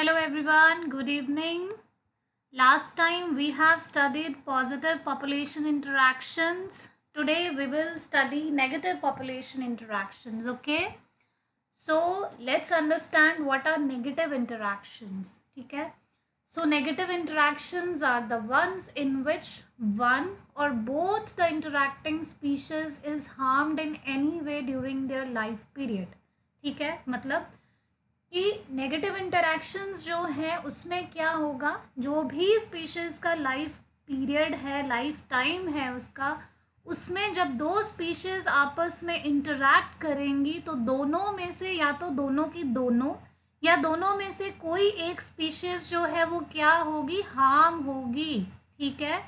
Hello everyone, good evening. Last time we have studied positive population interactions. Today we will study negative population interactions, okay? So let's understand what are negative interactions, okay? So negative interactions are the ones in which one or both the interacting species is harmed in any way during their life period. ठीक है, मतलब कि negative interactions जो हैं उसमें क्या होगा, जो भी स्पीशीज़ का लाइफ पीरियड है, लाइफ टाइम है उसका, उसमें जब दो स्पीशीज़ आपस में इंटरैक्ट करेंगी तो दोनों में से या तो दोनों की दोनों या दोनों में से कोई एक स्पीशीज़ जो है वो क्या होगी, हार्म होगी. ठीक है,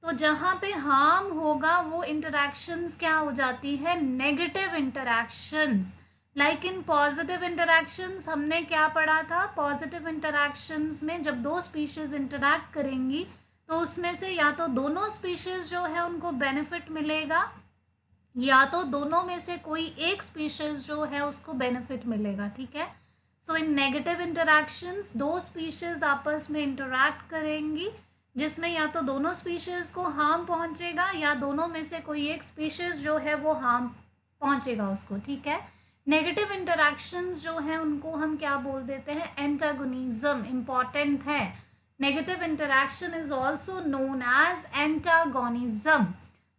तो जहाँ पे हार्म होगा वो इंटरैक्शंस क्या हो जाती है, negative interactions. Like in positive interactions हमने क्या पढ़ा था, पॉजिटिव इंटरैक्शंस में जब दो स्पीशीज़ इंटरैक्ट करेंगी तो उसमें से या तो दोनों स्पीशीज़ जो है उनको बेनिफिट मिलेगा या तो दोनों में से कोई एक स्पीशीज़ जो है उसको बेनिफिट मिलेगा. ठीक है, सो इन नेगेटिव इंटरैक्शंस दो स्पीशीज़ आपस में इंटरैक्ट करेंगी जिसमें या तो दोनों स्पीशीज़ को हार्म पहुंचेगा या दोनों में से कोई एक स्पीशीज़ जो है वो हार्म पहुंचेगा उसको. ठीक है, नेगेटिव इंटरैक्शंस जो हैं उनको हम क्या बोल देते हैं, एंटागोनिज्म. इम्पॉर्टेंट है, negative interaction is also known as antagonism.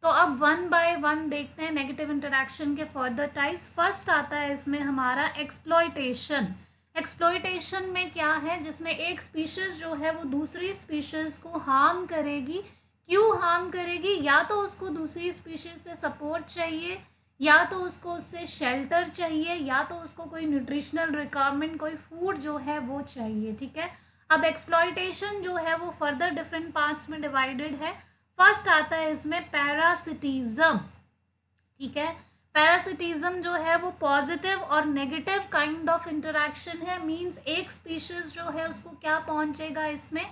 तो अब वन बाय वन देखते हैं नेगेटिव इंटरैक्शन के फर्दर टाइप्स. फर्स्ट आता है इसमें हमारा एक्सप्लॉयटेशन. एक्सप्लॉयटेशन में क्या है, जिसमें एक स्पीशीज़ जो है वो दूसरी स्पीशीज़ को हार्म करेगी. क्यों हार्म करेगी, या तो उसको दूसरी स्पीशीज़ से सपोर्ट चाहिए या तो उसको उससे शेल्टर चाहिए या तो उसको कोई न्यूट्रिशनल रिक्वायरमेंट, कोई फूड जो है वो चाहिए. ठीक है, अब एक्सप्लॉयटेशन जो है वो फर्दर डिफरेंट पार्ट्स में डिवाइडेड है. फर्स्ट आता है इसमें पैरासिटिज्म. ठीक है, पैरासिटिज्म जो है वो पॉजिटिव और नेगेटिव काइंड ऑफ इंटरैक्शन है. मींस एक स्पीशीज जो है उसको क्या पहुंचेगा, इसमें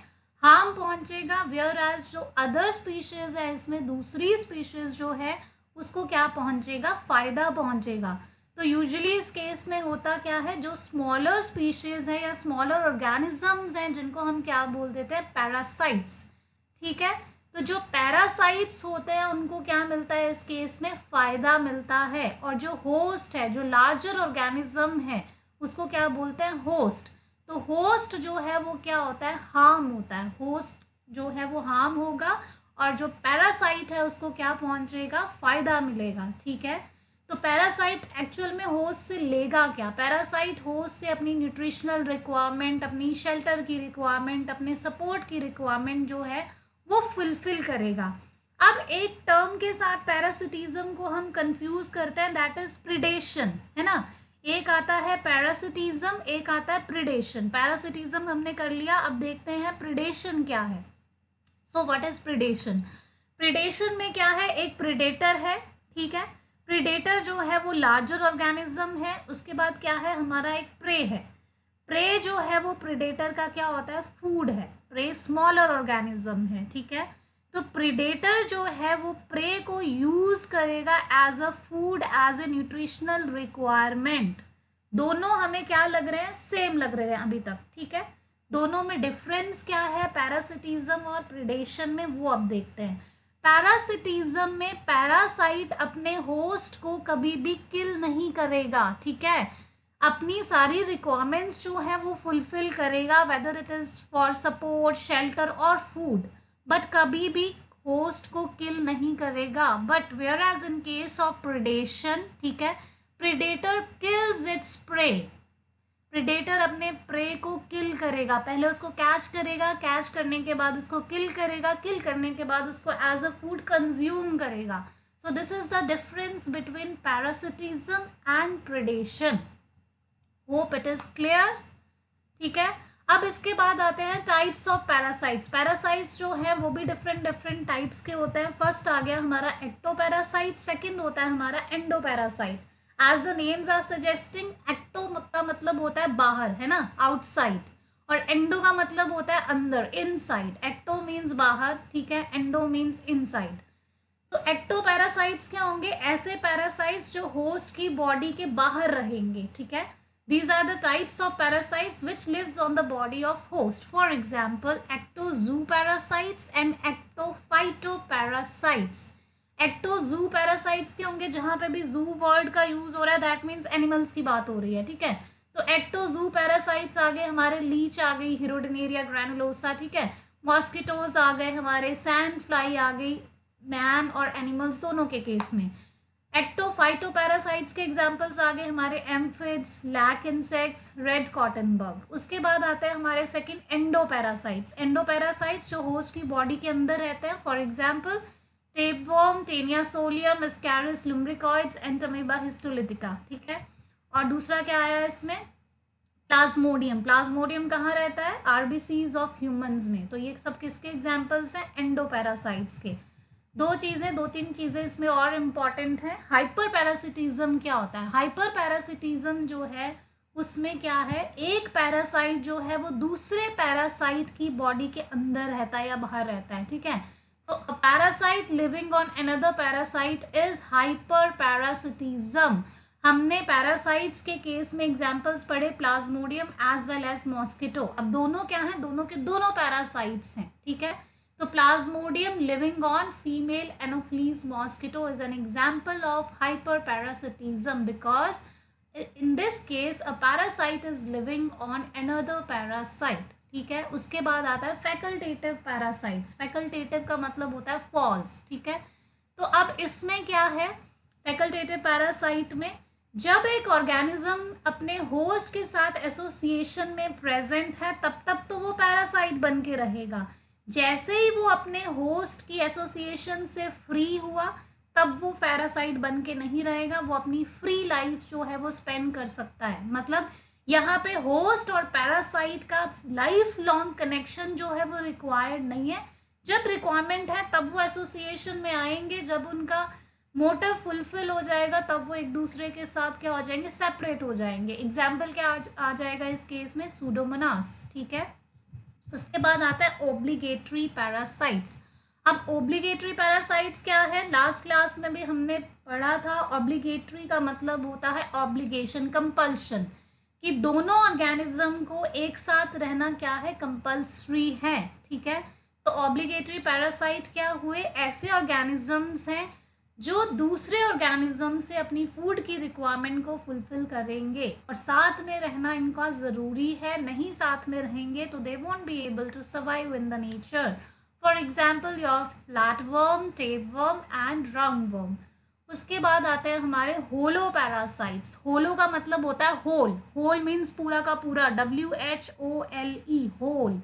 हार्म पहुंचेगा, वेयर एज जो अदर स्पीशीज है इसमें दूसरी स्पीशीज जो है उसको क्या पहुंचेगा, फायदा पहुंचेगा. तो यूजुअली इस केस में होता क्या है, जो स्मॉलर स्पीशीज है या स्मॉलर ऑर्गेनिजम्स हैं जिनको हम क्या बोल देते हैं, पैरासाइट्स. ठीक है, तो जो पैरासाइट्स होते हैं उनको क्या मिलता है इस केस में, फायदा मिलता है. और जो होस्ट है, जो लार्जर ऑर्गेनिज्म है उसको क्या बोलते हैं, होस्ट. तो होस्ट जो है वो क्या होता है, हार्म होता है. होस्ट जो है वो हार्म होगा और जो पैरासाइट है उसको क्या पहुंचेगा, फायदा मिलेगा. ठीक है, तो पैरासाइट एक्चुअल में होस्ट से लेगा क्या, पैरासाइट होस्ट से अपनी न्यूट्रिशनल रिक्वायरमेंट, अपनी शेल्टर की रिक्वायरमेंट, अपने सपोर्ट की रिक्वायरमेंट जो है वो फुलफिल करेगा. अब एक टर्म के साथ पैरासिटिज्म को हम कंफ्यूज करते हैं, दैट इज प्रिडेशन, है ना. एक आता है पैरासिटिज्म, एक आता है प्रिडेशन. पैरासिटिज्म हमने कर लिया, अब देखते हैं प्रिडेशन क्या है. So what is predation. Predation में क्या है, एक प्रिडेटर है. ठीक है, प्रिडेटर जो है वो लार्जर ऑर्गेनिज्म है. उसके बाद क्या है, हमारा एक प्रे है. प्रे जो है वो प्रिडेटर का क्या होता है, फूड है. प्रे स्मॉलर ऑर्गेनिज्म है. ठीक है, तो प्रिडेटर जो है वो प्रे को यूज करेगा as a food, as a nutritional requirement. दोनों हमें क्या लग रहे हैं, सेम लग रहे हैं अभी तक. ठीक है, दोनों में डिफरेंस क्या है पैरासिटिज्म और प्रिडेशन में, वो अब देखते हैं. पैरासिटिज्म में पैरासाइट अपने होस्ट को कभी भी किल नहीं करेगा. ठीक है, अपनी सारी रिक्वायरमेंट्स जो है वो फुलफिल करेगा, whether it is for support, shelter और फूड, बट कभी भी होस्ट को किल नहीं करेगा. But whereas in case of predation, ठीक है, predator kills its prey. Predator अपने प्रे को किल करेगा, पहले उसको कैच करेगा, कैच करने के बाद उसको किल करेगा, किल करने के बाद उसको एज अ फूड कंज्यूम करेगा. सो this is the difference between parasitism and predation. Hope it is clear. ठीक है, अब इसके बाद आते हैं टाइप्स ऑफ पैरासाइट्स. पैरासाइट्स जो हैं वो भी डिफरेंट डिफरेंट टाइप्स के होते हैं. फर्स्ट आ गया हमारा एक्टोपैरासाइट, सेकंड होता है हमारा endoparasite. As the names are suggesting, ecto का मतलब होता है बाहर, है ना, आउटसाइड, और एंडो का मतलब होता है अंदर, इनसाइड. एक्टो मीन्स बाहर, ठीक है, एंडो मीन्स इनसाइड. तो एक्टोपैरासाइट्स क्या होंगे, ऐसे पैरासाइट्स जो होस्ट की बॉडी के बाहर रहेंगे. ठीक है, These are the types of parasites which lives on the body of host. For example, ectozooparasites and ectophytoparasites. ectozooparasites के होंगे, जहाँ पे भी zoo वर्ड का यूज हो रहा है दैट मीन्स एनिमल्स की बात हो रही है, ठीक है। तो ectozooparasites आ गए हमारे, लीच आ गई, हिरोडिनेरिया ग्रैनुलोसा, ठीक है। मॉस्किटोज आ गए हमारे, सैंड फ्लाई आ गई, मैन और एनिमल्स दोनों के केस में। एक्टोफाइटोपैरासाइट्स के एग्जांपल्स आ गए हमारे, aphids, lac insects, red cotton bug. उसके बाद आता है हमारे सेकंड एंडोपैरासाइट्स। एंडोपैरासाइट्स जो होस्ट की बॉडी के अंदर रहते हैं, for example tapeworm, Taenia solium, Ascaris lumbricoides, Entamoeba histolytica, ठीक है। और दूसरा क्या आया इसमें, प्लाज्मोडियम। प्लाज्मोडियम कहाँ रहता है, आरबीसीज ऑफ ह्यूमंस में। तो ये सब किसके एग्जांपल्स हैं, एंडोपैरासाइट्स के। दो तीन चीजें इसमें और इम्पॉर्टेंट है। हाइपर पैरासिटिज्म क्या होता है, हाइपर पैरासिटिज्म जो है उसमें क्या है, एक पैरासाइट जो है वो दूसरे पैरासाइट की बॉडी के अंदर रहता है या बाहर रहता है, ठीक है। तो a parasite living on another parasite is hyperparasitism. हमने पैरासाइट्स के केस में एग्जांपल्स पढ़े, plasmodium as well as mosquito. अब दोनों क्या हैं, दोनों के दोनों पैरासाइट्स हैं, ठीक है। तो Plasmodium living on female एनोफ्लीस mosquito is an example of hyper parasitism because in this case a parasite is living on another parasite, ठीक है। उसके बाद आता है फैकल्टेटिव पैरासाइट्स। फैकल्टेटिव का मतलब होता है फॉल्स, ठीक है। तो अब इसमें क्या है, फैकल्टेटिव पैरासाइट में जब एक ऑर्गेनिज्म अपने होस्ट के साथ एसोसिएशन में प्रेजेंट है तब तो वो पैरासाइट बन के रहेगा। जैसे ही वो अपने होस्ट की एसोसिएशन से फ्री हुआ तब वो पैरासाइट बन के नहीं रहेगा, वो अपनी फ्री लाइफ जो है वो स्पेंड कर सकता है। मतलब यहाँ पे होस्ट और पैरासाइट का लाइफ लॉन्ग कनेक्शन जो है वो रिक्वायर्ड नहीं है। जब रिक्वायरमेंट है तब वो एसोसिएशन में आएंगे, जब उनका मोटिव फुलफिल हो जाएगा तब वो एक दूसरे के साथ क्या हो जाएंगे, सेपरेट हो जाएंगे। एग्जाम्पल क्या आ जाएगा इस केस में, सूडोमोनास, ठीक है। उसके बाद आता है ओब्लिगेटरी पैरासाइट्स। अब ओब्लिगेटरी पैरासाइट्स क्या है, लास्ट क्लास में भी हमने पढ़ा था। ऑब्लिगेटरी का मतलब होता है ऑब्लिगेशन, कंपल्शन, कि दोनों ऑर्गेनिज्म को एक साथ रहना क्या है, कंपल्सरी है, ठीक है। तो ऑब्लिगेटरी पैरासाइट क्या हुए, ऐसे ऑर्गेनिजम्स हैं जो दूसरे ऑर्गेनिज्म से अपनी फूड की रिक्वायरमेंट को फुलफिल करेंगे और साथ में रहना इनका ज़रूरी है। नहीं साथ में रहेंगे तो they won't be able to survive in the nature. For example your flatworm, tapeworm and roundworm. उसके बाद आते हैं हमारे होलो पैरासाइट्स। होलो का मतलब होता है होल, होल मीन्स पूरा का पूरा, WHOLE, होल,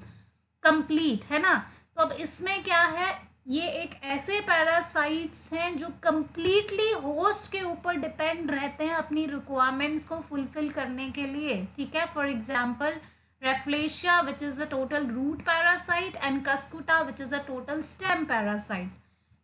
कंप्लीट, है ना। तो अब इसमें क्या है, ये एक ऐसे पैरासाइट्स हैं जो कंप्लीटली होस्ट के ऊपर डिपेंड रहते हैं अपनी रिक्वायरमेंट्स को फुलफिल करने के लिए, ठीक है। For example Rafflesia which is a total root parasite and Cuscuta which is a total stem parasite.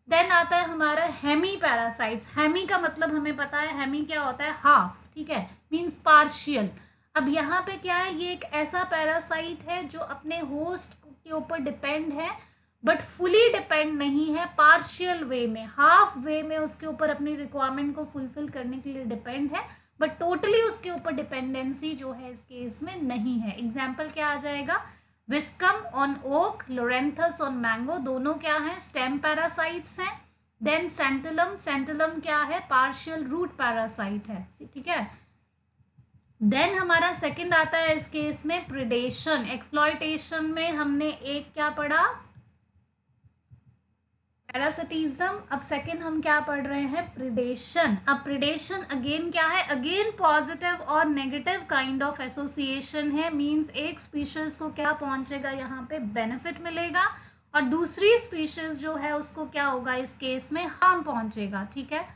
Then आता है हमारा हेमी पैरासाइट्स। हेमी का मतलब हमें पता है, हेमी क्या होता है, हाफ, ठीक है, मीन्स पार्शियल। अब यहाँ पे क्या है, ये एक ऐसा पैरासाइट है जो अपने होस्ट के ऊपर डिपेंड है बट फुली डिपेंड नहीं है, पार्शियल वे में, हाफ वे में उसके ऊपर अपनी रिक्वायरमेंट को फुलफिल करने के लिए डिपेंड है बट टोटली उसके ऊपर डिपेंडेंसी जो है इस केस में नहीं है। एग्जाम्पल क्या आ जाएगा, Viscum on oak, Loranthus on mango, दोनों क्या हैं, स्टेम पैरासाइट्स हैं। देन सेंटिलम, सेंटिलम क्या है, पार्शियल रूट पैरासाइट है, ठीक है। देन हमारा सेकंड आता है इस केस में प्रिडेशन। एक्सप्लॉयटेशन में हमने एक क्या पढ़ा, पैरासिटिज्म। अब सेकंड हम क्या पढ़ रहे हैं, प्रिडेशन। अब प्रिडेशन अगेन क्या है, अगेन पॉजिटिव और नेगेटिव काइंड ऑफ एसोसिएशन है। मींस एक स्पीशीज को क्या पहुंचेगा, यहाँ पे बेनिफिट मिलेगा और दूसरी स्पीशीज जो है उसको क्या होगा, इस केस में हार्म पहुंचेगा, ठीक है।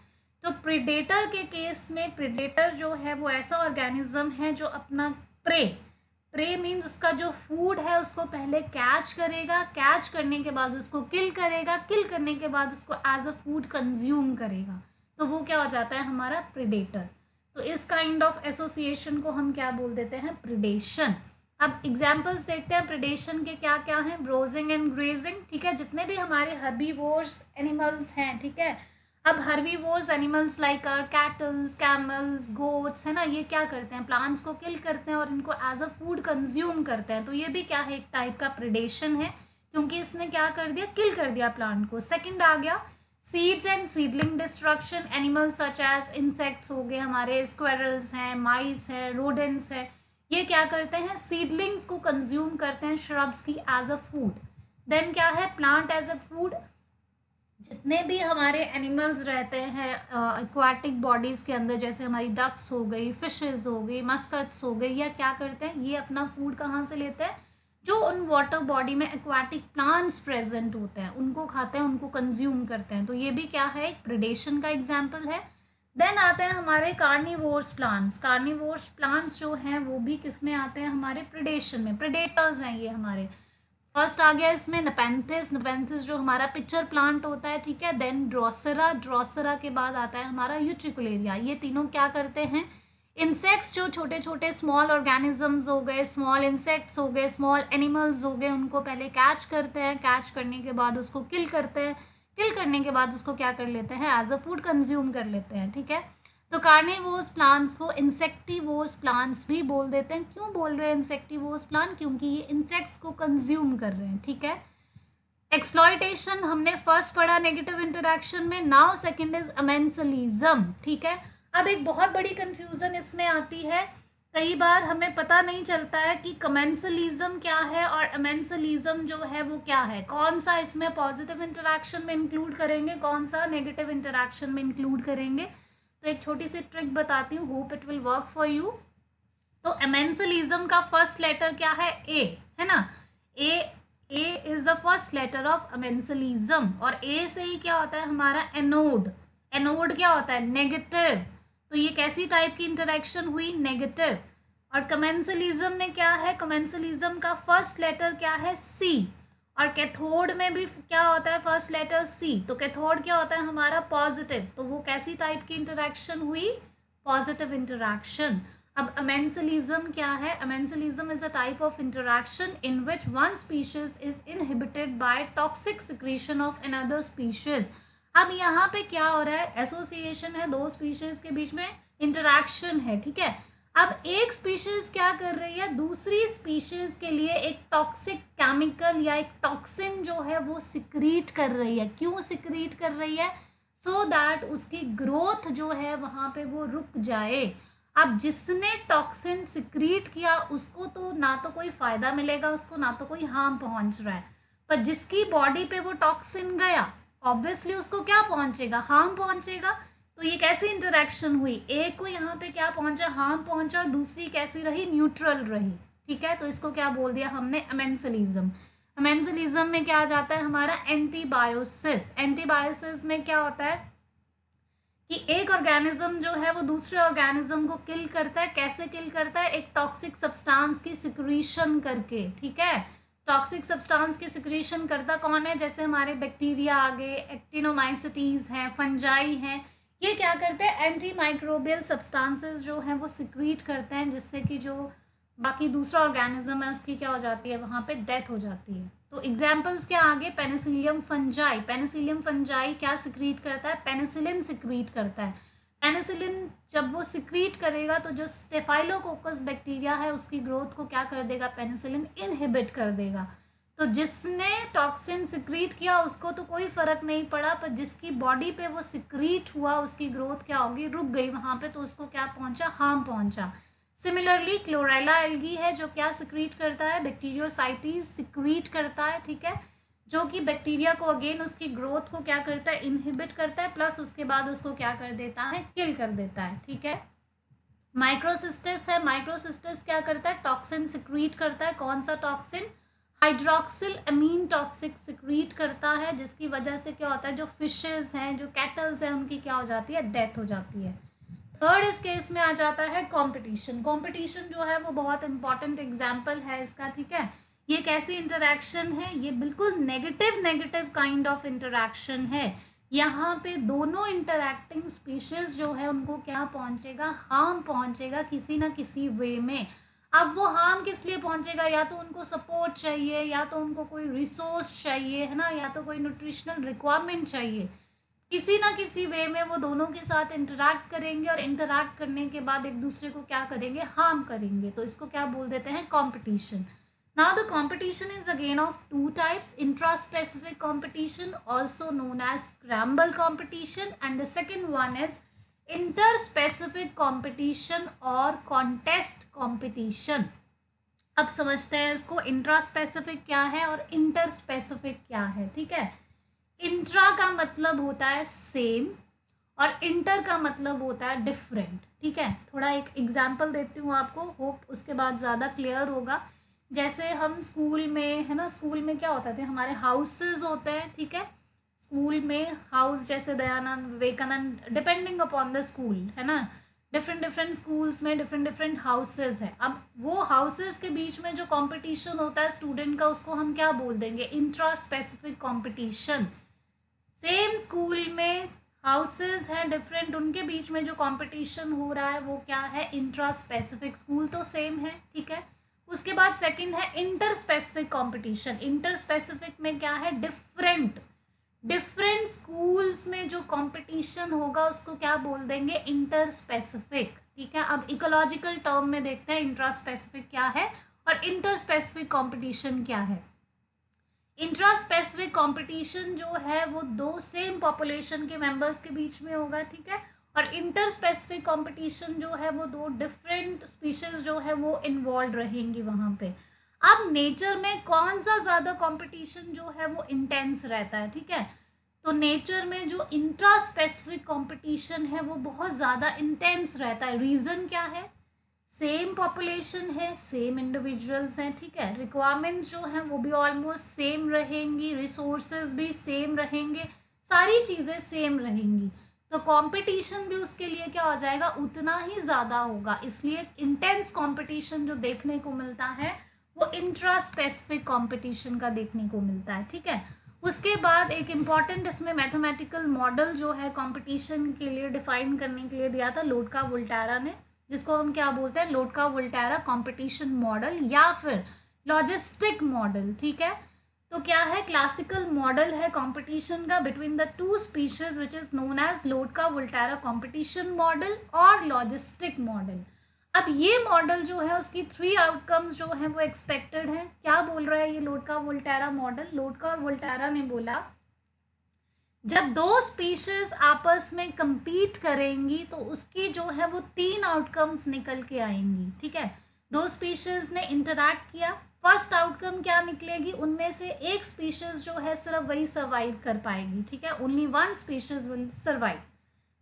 तो प्रिडेटर के केस में, प्रिडेटर जो है वो ऐसा ऑर्गेनिज्म है जो अपना प्रे मीन्स उसका जो फूड है उसको पहले कैच करेगा, कैच करने के बाद उसको किल करेगा, किल करने के बाद उसको एज अ फूड कंज्यूम करेगा, तो वो क्या हो जाता है हमारा प्रिडेटर। तो इस काइंड ऑफ एसोसिएशन को हम क्या बोल देते हैं, प्रिडेशन। अब एग्जाम्पल्स देखते हैं प्रिडेशन के क्या क्या हैं, ब्रोजिंग एंड ग्रेजिंग, ठीक है। जितने भी हमारे हर्बीवोर्स एनिमल्स हैं, ठीक है, अब herbivores animals like cattles, camels, goats, है ना, ये क्या करते हैं, प्लांट्स को किल करते हैं और इनको एज अ फूड कंज्यूम करते हैं। तो ये भी क्या है, एक टाइप का प्रिडेशन है, क्योंकि इसने क्या कर दिया, किल कर दिया प्लांट को। सेकंड आ गया seeds and seedling destruction. Animals such as insects हो गए हमारे, स्क्वेरल्स हैं, माइस है, रोडेंट्स है, ये क्या करते हैं, सीडलिंग्स को कंज्यूम करते हैं श्रब्स की एज अ फूड। देन क्या है, प्लांट एज अ फूड, जितने भी हमारे एनिमल्स रहते हैं एक्वाटिक बॉडीज़ के अंदर, जैसे हमारी डक्स हो गई, फिशेस हो गई, मस्कट्स हो गई, या क्या करते हैं, ये अपना फूड कहाँ से लेते हैं, जो उन वाटर बॉडी में एक्वाटिक प्लांट्स प्रेजेंट होते हैं उनको खाते हैं, उनको कंज्यूम करते हैं। तो ये भी क्या है, एक प्रिडेशन का एग्जाम्पल है। देन आते हैं हमारे कार्निवोर्स प्लांट्स। कार्निवोर्स प्लांट्स जो हैं वो भी किस में आते हैं, हमारे प्रिडेशन में, प्रिडेटर्स हैं ये हमारे। फर्स्ट आ गया इसमें नेपेंथिस। नेपेंथिस जो हमारा पिक्चर प्लांट होता है, ठीक है। देन ड्रोसेरा, ड्रोसेरा के बाद आता है हमारा यूट्रिकुलेरिया। ये तीनों क्या करते हैं, इंसेक्ट्स, जो छोटे छोटे स्मॉल ऑर्गेनिजम्स हो गए, स्मॉल इंसेक्ट्स हो गए, स्मॉल एनिमल्स हो गए, उनको पहले कैच करते हैं, कैच करने के बाद उसको किल करते हैं, किल करने के बाद उसको क्या कर लेते हैं, एज अ फूड कंज्यूम कर लेते हैं, ठीक है। तो कार्निवोर्स प्लांट्स को इंसेक्टिवोर्स प्लांट्स भी बोल देते हैं। क्यों बोल रहे हैं इंसेक्टिवोर्स प्लांट, क्योंकि ये इंसेक्ट्स को कंज्यूम कर रहे हैं, ठीक है। एक्सप्लॉयटेशन हमने फर्स्ट पढ़ा नेगेटिव इंटरैक्शन में, नाउ सेकंड इज अमेंसलिज्म, ठीक है। अब एक बहुत बड़ी कंफ्यूजन इसमें आती है, कई बार हमें पता नहीं चलता है कि कमेंसलिज्म क्या है और अमेंसलिज्म जो है वो क्या है, कौन सा इसमें पॉजिटिव इंटरैक्शन में इंक्लूड करेंगे, कौन सा नेगेटिव इंटरैक्शन में इंक्लूड करेंगे। तो एक छोटी सी ट्रिक बताती हूँ, hope it will work for you. तो अमेंसलिज्म का फर्स्ट लेटर क्या है, ए, है ना, A is the first letter of amensalism, और ए से ही क्या होता है हमारा एनोड। एनोड क्या होता है, नेगेटिव। तो ये कैसी टाइप की इंटरेक्शन हुई, नेगेटिव। और कमेंसलिज्म में क्या है, कमेंसलिज्म का फर्स्ट लेटर क्या है, सी। और कैथोड में भी क्या होता है, फर्स्ट लेटर सी। तो कैथोड क्या होता है हमारा, पॉजिटिव। तो वो कैसी टाइप की इंटरेक्शन हुई, पॉजिटिव इंटरेक्शन। अब अमेंसलिज्म क्या है, amensalism is a type of interaction in which one species is inhibited by toxic secretion of another species. अब यहाँ पे क्या हो रहा है, एसोसिएशन है, दो स्पीशीज के बीच में इंटरेक्शन है, ठीक है। अब एक स्पीशीज क्या कर रही है, दूसरी स्पीशीज के लिए एक टॉक्सिक केमिकल या एक टॉक्सिन जो है वो सिक्रीट कर रही है। क्यों सिक्रीट कर रही है, सो दैट उसकी ग्रोथ जो है वहाँ पे वो रुक जाए। अब जिसने टॉक्सिन सिक्रीट किया उसको तो ना तो कोई फायदा मिलेगा, उसको ना तो कोई हार्म पहुंच रहा है, पर जिसकी बॉडी पे वो टॉक्सिन गया ऑब्वियसली उसको क्या पहुंचेगा, हार्म पहुंचेगा। तो ये कैसी इंटरेक्शन हुई, एक को यहाँ पे क्या पहुंचा, हार्म पहुंचा, और दूसरी कैसी रही, न्यूट्रल रही, ठीक है। तो इसको क्या बोल दिया हमने, अमेंसलिज्म। अमेंसलिज्म में क्या आ जाता है हमारा, एंटीबायोसिस। एंटीबायोसिस में क्या होता है कि एक ऑर्गेनिज्म जो है वो दूसरे ऑर्गेनिज्म को किल करता है। कैसे किल करता है, एक टॉक्सिक सब्सटेंस की सिक्रीशन करके, ठीक है। टॉक्सिक सब्सटेंस की सिक्रीशन करता कौन है, जैसे हमारे बैक्टीरिया आ गए, एक्टिनोमाइसिटीज हैं, फंजाई हैं, ये क्या करते हैं, एंटी माइक्रोबियल सब्सटेंसेस जो हैं वो सिक्रीट करते हैं, जिससे कि जो बाकी दूसरा ऑर्गेनिज्म है उसकी क्या हो जाती है, वहाँ पे डेथ हो जाती है। तो एग्जाम्पल्स क्या आगे, पेनिसिलियम फंजाई। पेनिसिलियम फंजाई क्या सिक्रीट करता है, पेनिसिलिन सिक्रीट करता है। पेनिसिलिन जब वो सिक्रीट करेगा तो जो स्टेफाइलोकोकस बैक्टीरिया है उसकी ग्रोथ को क्या कर देगा, पेनिसिलिन इनहिबिट कर देगा। तो जिसने टॉक्सिन सिक्रीट किया उसको तो कोई फर्क नहीं पड़ा, पर जिसकी बॉडी पे वो सिक्रीट हुआ उसकी ग्रोथ क्या होगी, रुक गई वहाँ पे, तो उसको क्या पहुँचा, हार्म पहुँचा। सिमिलरली क्लोरेला एल्गी है जो क्या सिक्रीट करता है, बैक्टीरियोसाइटीज सिक्रीट करता है, ठीक है, जो कि बैक्टीरिया को अगेन उसकी ग्रोथ को क्या करता है, इनहिबिट करता है, प्लस उसके बाद उसको क्या कर देता है, किल कर देता है, ठीक है। माइक्रोसिस्टिस है, माइक्रोसिस्टिस क्या करता है, टॉक्सिन सिक्रीट करता है। कौन सा टॉक्सिन, हाइड्रोक्सिल अमीन टॉक्सिक सिक्रीट करता है, जिसकी वजह से क्या होता है, जो फिशेज हैं, जो कैटल्स हैं, उनकी क्या हो जाती है, डेथ हो जाती है। थर्ड इस केस में आ जाता है कंपटीशन। कंपटीशन जो है वो बहुत इंपॉर्टेंट एग्जाम्पल है इसका, ठीक है। ये कैसी इंटरैक्शन है, ये बिल्कुल नेगेटिव काइंड ऑफ इंटरैक्शन है। यहाँ पे दोनों इंटरैक्टिंग स्पीशीज जो है उनको क्या पहुँचेगा, हार्म पहुँचेगा किसी ना किसी वे में। अब वो हार्म किस लिए पहुँचेगा, या तो उनको सपोर्ट चाहिए, या तो उनको कोई रिसोर्स चाहिए, है ना, या तो कोई न्यूट्रिशनल रिक्वायरमेंट चाहिए। किसी ना किसी वे में वो दोनों के साथ इंटरैक्ट करेंगे और इंटरैक्ट करने के बाद एक दूसरे को क्या करेंगे, हार्म करेंगे। तो इसको क्या बोल देते हैं, competition. Now the competition is again of two types, intraspecific competition also known as scramble competition, and the second one is interspecific competition और कॉन्टेस्ट कंपटीशन। अब समझते हैं इसको, इंट्रा स्पेसिफिक क्या है और इंटर स्पेसिफिक क्या है। ठीक है, इंट्रा का मतलब होता है सेम और इंटर का मतलब होता है डिफरेंट। ठीक है, थोड़ा एक एग्जांपल देती हूँ आपको, होप उसके बाद ज़्यादा क्लियर होगा। जैसे हम स्कूल में, है ना, स्कूल में क्या होता था, हमारे हाउसेज होते हैं। ठीक है, स्कूल में हाउस, जैसे Dayanand, Vivekanand, depending upon the school, है ना, डिफरेंट डिफरेंट स्कूल्स में डिफरेंट डिफरेंट हाउसेज है। अब वो हाउसेज के बीच में जो कंपटीशन होता है स्टूडेंट का, उसको हम क्या बोल देंगे, intra specific competition. Same school में हाउसेज हैं डिफरेंट, उनके बीच में जो कंपटीशन हो रहा है वो क्या है, इंट्रा स्पेसिफिक। स्कूल तो सेम है। ठीक है, उसके बाद सेकंड है inter specific competition. Inter specific में क्या है, डिफरेंट डिफरेंट स्कूल्स में जो कंपटीशन होगा उसको क्या बोल देंगे, इंटर स्पेसिफिक। ठीक है, अब इकोलॉजिकल टर्म में देखते हैं इंट्रा स्पेसिफिक क्या है और इंटर स्पेसिफिक कंपटीशन क्या है। इंट्रा स्पेसिफिक कंपटीशन जो है वो दो सेम पॉपुलेशन के मेंबर्स के बीच में होगा। ठीक है, और इंटर स्पेसिफिक कंपटीशन जो है वो दो डिफरेंट स्पीशीज जो है वो इन्वॉल्व रहेंगी वहाँ पे। अब नेचर में कौन सा ज़्यादा कंपटीशन जो है वो इंटेंस रहता है। ठीक है, तो नेचर में जो इंट्रा स्पेसिफिक कंपटीशन है वो बहुत ज़्यादा इंटेंस रहता है। रीज़न क्या है, सेम पॉपुलेशन है, सेम इंडिविजुअल्स हैं। ठीक है, रिक्वायरमेंट्स जो हैं वो भी ऑलमोस्ट सेम रहेंगी, रिसोर्सेज भी सेम रहेंगे, सारी चीज़ें सेम रहेंगी। तो कंपटीशन भी उसके लिए क्या हो जाएगा, उतना ही ज़्यादा होगा। इसलिए इंटेंस कंपटीशन जो देखने को मिलता है वो इंट्रा स्पेसिफिक कंपटीशन का देखने को मिलता है। ठीक है, उसके बाद एक इम्पॉर्टेंट इसमें मैथमेटिकल मॉडल जो है कंपटीशन के लिए डिफाइन करने के लिए दिया था लोडका वोल्टेरा ने, जिसको हम क्या बोलते हैं, लोडका वोल्टेरा कंपटीशन मॉडल या फिर लॉजिस्टिक मॉडल। ठीक है, तो क्या है, क्लासिकल मॉडल है कंपटीशन का between the two species which is known as Lotka Volterra competition model और लॉजिस्टिक मॉडल। अब ये मॉडल जो है उसकी 3 आउटकम्स जो है वो एक्सपेक्टेड है। क्या बोल रहा है ये लोडका वोल्टेरा मॉडल, लोडका वोल्टेरा ने बोला जब दो स्पीशीज आपस में compete करेंगी तो उसकी जो है वो 3 आउटकम्स निकल के आएंगी। ठीक है, दो स्पीशीज ने इंटरैक्ट किया, फर्स्ट आउटकम क्या निकलेगी, उनमें से एक स्पीशीज जो है सिर्फ वही सर्वाइव कर पाएगी। ठीक है, only one species will survive.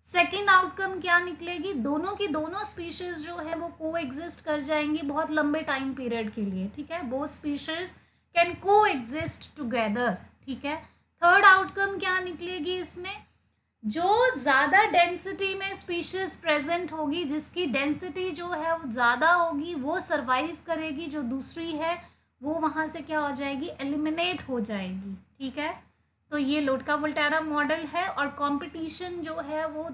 Second outcome क्या निकलेगी, दोनों की दोनों स्पीशीज जो है वो को एग्जिस्ट कर जाएंगी बहुत लंबे टाइम पीरियड के लिए। ठीक है, बोथ स्पीशीज कैन को एग्जिस्ट टुगेदर। ठीक है, थर्ड आउटकम क्या निकलेगी इसमें, जो ज़्यादा डेंसिटी में स्पीशीज प्रेजेंट होगी, जिसकी डेंसिटी जो है वो ज़्यादा होगी, वो सर्वाइव करेगी, जो दूसरी है वो वहाँ से क्या हो जाएगी, एलिमिनेट हो जाएगी। ठीक है, तो ये लोडका वोल्टेरा मॉडल है और कंपटीशन जो है वो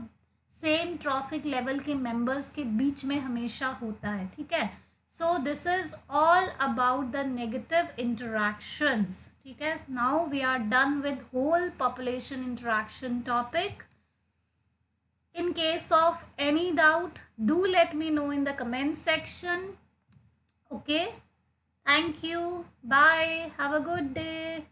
सेम ट्रॉफिक लेवल के मेंबर्स के बीच में हमेशा होता है। ठीक है, so this is all about the negative interactions. ठीक है, now we are done with whole population interaction topic. In case of any doubt, do let me know in the comment section. Okay, thank you, bye, have a good day.